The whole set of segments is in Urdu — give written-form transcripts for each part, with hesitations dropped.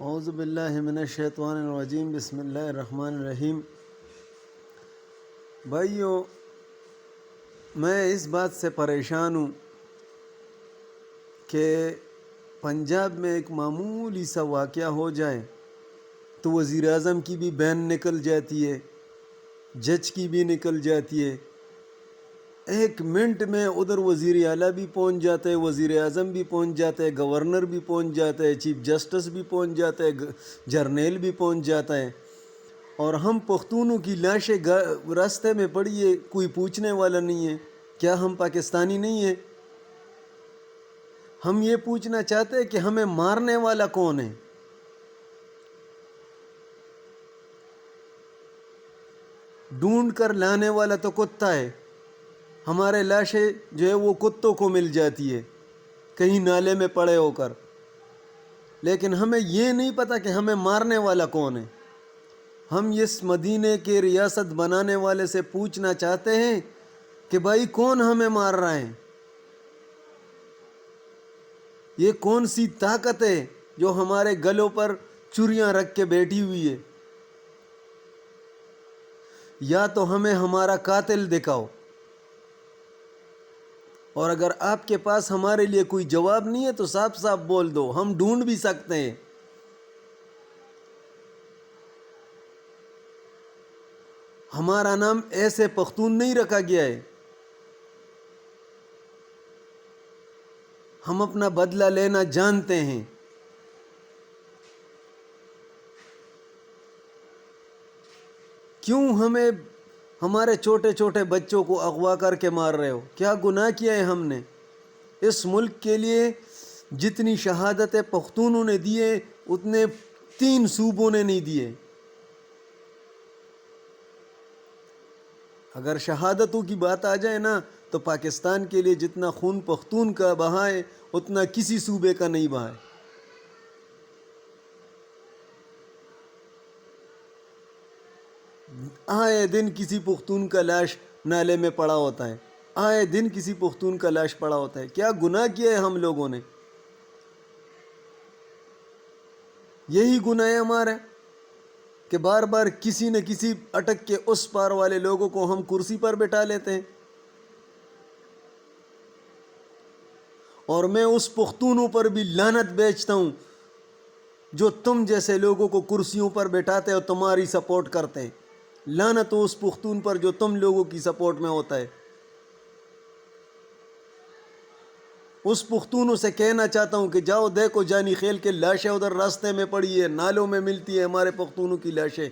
اعوذ باللہ من الشیطان الرجیم، بسم اللہ الرحمن الرحیم۔ بھائیو، میں اس بات سے پریشان ہوں کہ پنجاب میں ایک معمولی سا واقعہ ہو جائے تو وزیر اعظم کی بھی بین نکل جاتی ہے، جج کی بھی نکل جاتی ہے۔ ایک منٹ میں ادھر وزیر اعلیٰ بھی پہنچ جاتے ہیں، وزیر اعظم بھی پہنچ جاتے ہیں، گورنر بھی پہنچ جاتے ہیں، چیف جسٹس بھی پہنچ جاتے ہیں، جرنیل بھی پہنچ جاتا ہے، اور ہم پختونوں کی لاشیں راستے میں پڑی ہے، کوئی پوچھنے والا نہیں ہے۔ کیا ہم پاکستانی نہیں ہیں؟ ہم یہ پوچھنا چاہتے ہیں کہ ہمیں مارنے والا کون ہے؟ ڈھونڈ کر لانے والا تو کتا ہے۔ ہمارے لاشیں جو ہے وہ کتوں کو مل جاتی ہے کہیں نالے میں پڑے ہو کر، لیکن ہمیں یہ نہیں پتہ کہ ہمیں مارنے والا کون ہے۔ ہم اس مدینے کے ریاست بنانے والے سے پوچھنا چاہتے ہیں کہ بھائی کون ہمیں مار رہا ہے؟ یہ کون سی طاقت ہے جو ہمارے گلوں پر چوریاں رکھ کے بیٹھی ہوئی ہے؟ یا تو ہمیں ہمارا قاتل دکھاؤ، اور اگر آپ کے پاس ہمارے لیے کوئی جواب نہیں ہے تو صاف صاف بول دو، ہم ڈھونڈ بھی سکتے ہیں۔ ہمارا نام ایسے پختون نہیں رکھا گیا ہے۔ ہم اپنا بدلہ لینا جانتے ہیں۔ کیوں ہمیں ہمارے چھوٹے چھوٹے بچوں کو اغوا کر کے مار رہے ہو؟ کیا گناہ کیا ہے ہم نے؟ اس ملک کے لیے جتنی شہادتیں پختونوں نے دیے اتنے 3 صوبوں نے نہیں دیے۔ اگر شہادتوں کی بات آ جائے نا تو پاکستان کے لیے جتنا خون پختون کا بہا ہے اتنا کسی صوبے کا نہیں بہا ہے۔ آئے دن کسی پختون کا لاش نالے میں پڑا ہوتا ہے، آئے دن کسی پختون کا لاش پڑا ہوتا ہے۔ کیا گناہ کیا ہے ہم لوگوں نے؟ یہی گناہ ہے ہمارا کہ بار بار کسی نہ کسی اٹک کے اس پار والے لوگوں کو ہم کرسی پر بٹھا لیتے ہیں۔ اور میں اس پختونوں پر بھی لعنت بیچتا ہوں جو تم جیسے لوگوں کو کرسیوں پر بٹھاتے اور تمہاری سپورٹ کرتے ہیں۔ لعنت ہو اس پختون پر جو تم لوگوں کی سپورٹ میں ہوتا ہے۔ اس پختونوں سے کہنا چاہتا ہوں کہ جاؤ دیکھو جانی خیل کے لاشیں ادھر راستے میں پڑی ہے، نالوں میں ملتی ہے ہمارے پختونوں کی لاشیں۔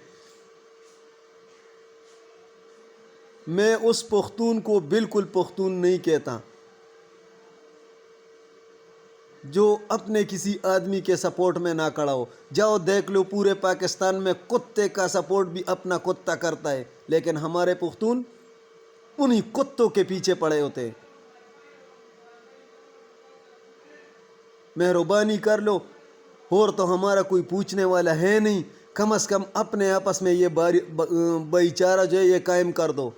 میں اس پختون کو بالکل پختون نہیں کہتا جو اپنے کسی آدمی کے سپورٹ میں نہ کھڑا ہو۔ جاؤ دیکھ لو پورے پاکستان میں کتے کا سپورٹ بھی اپنا کتا کرتا ہے، لیکن ہمارے پختون انہی کتوں کے پیچھے پڑے ہوتے ہیں۔ مہربانی کر لو، اور تو ہمارا کوئی پوچھنے والا ہے نہیں، کم از کم اپنے آپس میں یہ بھائی چارہ جو ہے یہ قائم کر دو،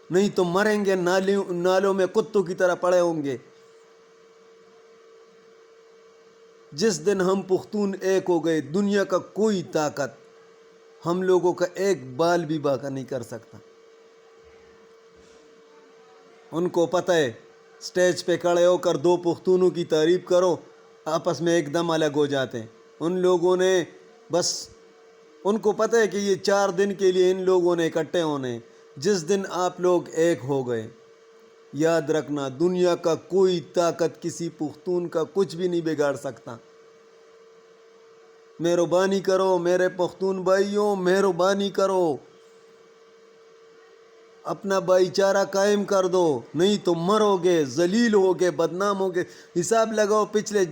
نہیں تو مریں گے نالوں میں کتوں کی طرح پڑے ہوں گے۔ جس دن ہم پختون ایک ہو گئے، دنیا کا کوئی طاقت ہم لوگوں کا ایک بال بھی باقی نہیں کر سکتا۔ ان کو پتہ ہے سٹیج پہ کھڑے ہو کر 2 پختونوں کی تعریف کرو، آپس میں ایک دم الگ ہو جاتے ہیں۔ ان لوگوں نے بس ان کو پتہ ہے کہ یہ 4 دن کے لیے ان لوگوں نے اکٹھے ہونے ہیں۔ جس دن آپ لوگ ایک ہو گئے، یاد رکھنا دنیا کا کوئی طاقت کسی پختون کا کچھ بھی نہیں بگاڑ سکتا۔ مہربانی کرو میرے پختون بھائیوں، مہربانی کرو، اپنا بھائی چارہ قائم کر دو، نہیں تو مرو گے، ذلیل ہوگے، بدنام ہوگے۔ حساب لگاؤ پچھلے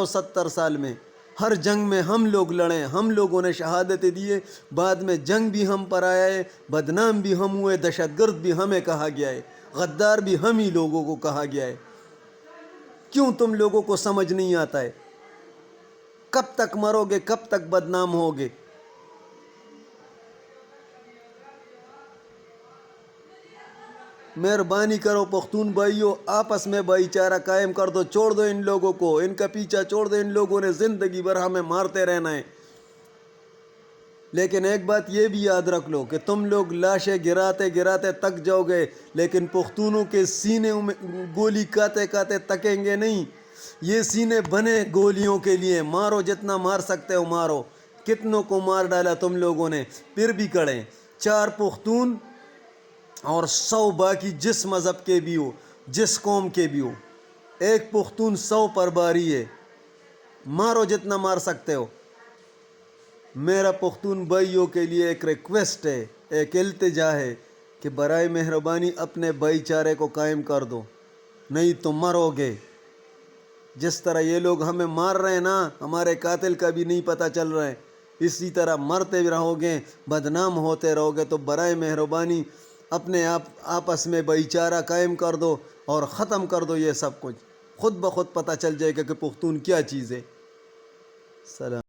70 سال میں ہر جنگ میں ہم لوگ لڑیں، ہم لوگوں نے شہادتیں دیے، بعد میں جنگ بھی ہم پر آیا ہے، بدنام بھی ہم ہوئے، دہشت گرد بھی ہمیں کہا گیا ہے، غدار بھی ہم ہی لوگوں کو کہا گیا ہے۔ کیوں تم لوگوں کو سمجھ نہیں آتا ہے؟ کب تک مرو گے، کب تک بدنام ہوگے؟ مہربانی کرو پختون بھائیوں، آپس میں بھائی چارہ قائم کر دو، چھوڑ دو ان لوگوں کو، ان کا پیچھا چھوڑ دو۔ ان لوگوں نے زندگی بھر ہمیں مارتے رہنا ہے۔ لیکن ایک بات یہ بھی یاد رکھ لو کہ تم لوگ لاشیں گراتے گراتے تک جاؤ گے، لیکن پختونوں کے سینے میں گولی کاتے کاتے تکیں گے نہیں۔ یہ سینے بنے گولیوں کے لیے، مارو جتنا مار سکتے ہو مارو۔ کتنوں کو مار ڈالا تم لوگوں نے، پھر بھی کڑے۔ 4 پختون اور 100 باقی جس مذہب کے بھی ہو، جس قوم کے بھی ہو، ایک پختون 100 پر باری ہے، مارو جتنا مار سکتے ہو۔ میرا پختون بھائیوں کے لیے ایک ریکویسٹ ہے، ایک التجا ہے کہ برائے مہربانی اپنے بھائی چارے کو قائم کر دو، نہیں تو مرو گے۔ جس طرح یہ لوگ ہمیں مار رہے ہیں نا، ہمارے قاتل کا بھی نہیں پتہ چل رہا ہے، اسی طرح مرتے رہو گے، بدنام ہوتے رہو گے۔ تو برائے مہربانی اپنے آپس میں بھائی چارہ قائم کر دو اور ختم کر دو یہ سب کچھ، خود بخود پتہ چل جائے گا کہ پختون کیا چیز ہے۔ سلام۔